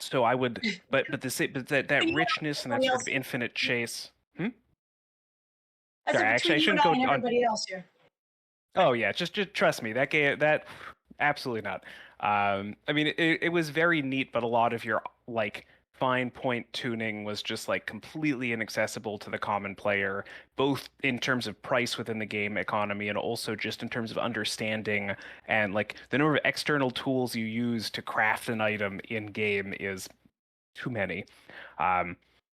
So I would, but that richness and that sort of infinite chase. Sorry, actually, I shouldn't go on everybody else here. Oh yeah, just trust me. That game, that absolutely not. I mean, it was very neat, but a lot of your like fine point tuning was just like completely inaccessible to the common player, both in terms of price within the game economy and also just in terms of understanding, and like the number of external tools you use to craft an item in game is too many.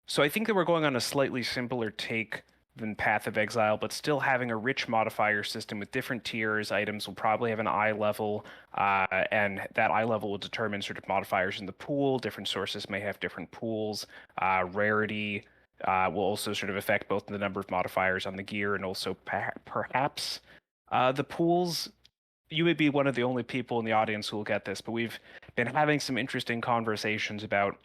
So I think that we're going on a slightly simpler take than Path of Exile, but still having a rich modifier system with different tiers. Items will probably have an eye level, and that eye level will determine sort of modifiers in the pool. Different sources may have different pools. Rarity will also sort of affect both the number of modifiers on the gear and also perhaps the pools. You would be one of the only people in the audience who will get this, but we've been having some interesting conversations about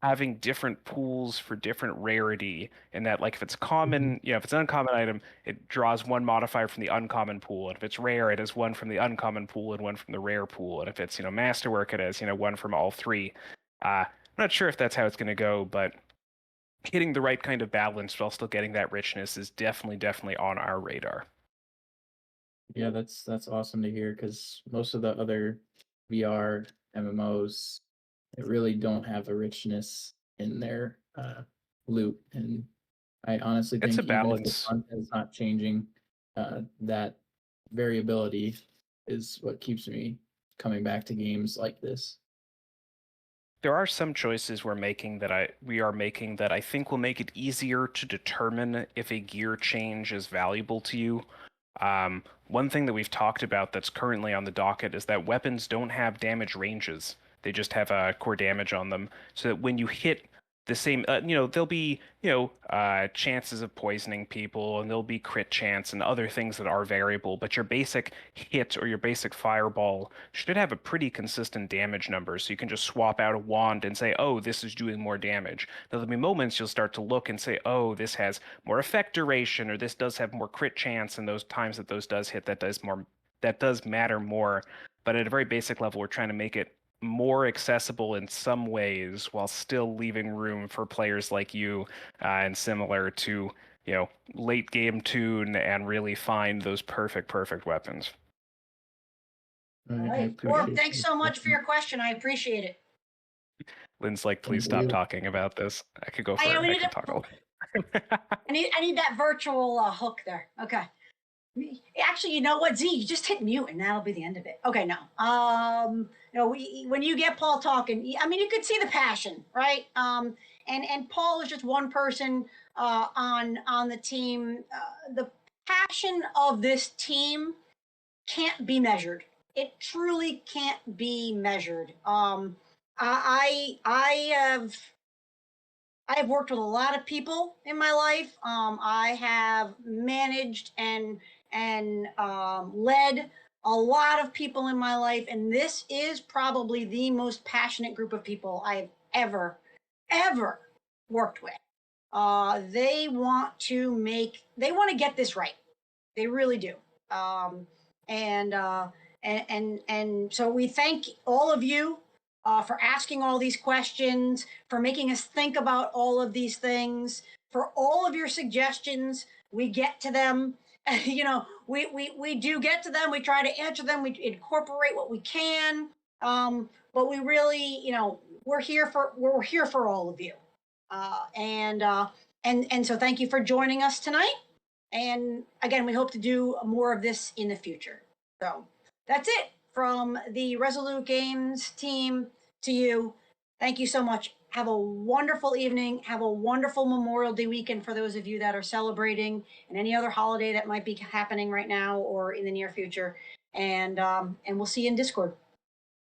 having different pools for different rarity, and that like if it's common, if it's an uncommon item, it draws one modifier from the uncommon pool, and if it's rare, it has one from the uncommon pool and one from the rare pool, and if it's masterwork, it has one from all three. I'm not sure if that's how it's going to go, but hitting the right kind of balance while still getting that richness is definitely on our radar. Yeah, that's awesome to hear, because most of the other VR MMOs, they really don't have a richness in their loot, and I honestly think It's a even if the balance. content is not changing, that variability is what keeps me coming back to games like this. There are some choices we are making that I think will make it easier to determine if a gear change is valuable to you. One thing that we've talked about that's currently on the docket is that weapons don't have damage ranges. They just have a core damage on them, so that when you hit the same, there'll be, chances of poisoning people, and there'll be crit chance and other things that are variable, but your basic hit or your basic fireball should have a pretty consistent damage number, so you can just swap out a wand and say, oh, this is doing more damage. Now, there'll be moments you'll start to look and say, oh, this has more effect duration, or this does have more crit chance, and those times that those does hit, that does matter more. But at a very basic level, we're trying to make it more accessible in some ways while still leaving room for players like you and similar to late game tune and really find those perfect weapons. All right. Well, thanks so much for your question. I appreciate it. Lynn's like, please stop talking about this. I could go for I can talk a lot. I need that virtual hook there. Okay. Actually, you know what, Z? You just hit mute, and that'll be the end of it. Okay, no. When you get Paul talking, I mean, you could see the passion, right? And Paul is just one person on the team. The passion of this team can't be measured. It truly can't be measured. I have worked with a lot of people in my life. I have managed and led a lot of people in my life, and this is probably the most passionate group of people I've ever worked with. They want to get this right. They really do. And so we thank all of you for asking all these questions, for making us think about all of these things, for all of your suggestions. We get to them. We do get to them. We try to answer them. We incorporate what we can. But we really, we're here for all of you. And so thank you for joining us tonight. And again, we hope to do more of this in the future. So that's it from the Resolute Games team to you. Thank you so much. Have a wonderful evening. Have a wonderful Memorial Day weekend for those of you that are celebrating, and any other holiday that might be happening right now or in the near future. And we'll see you in Discord.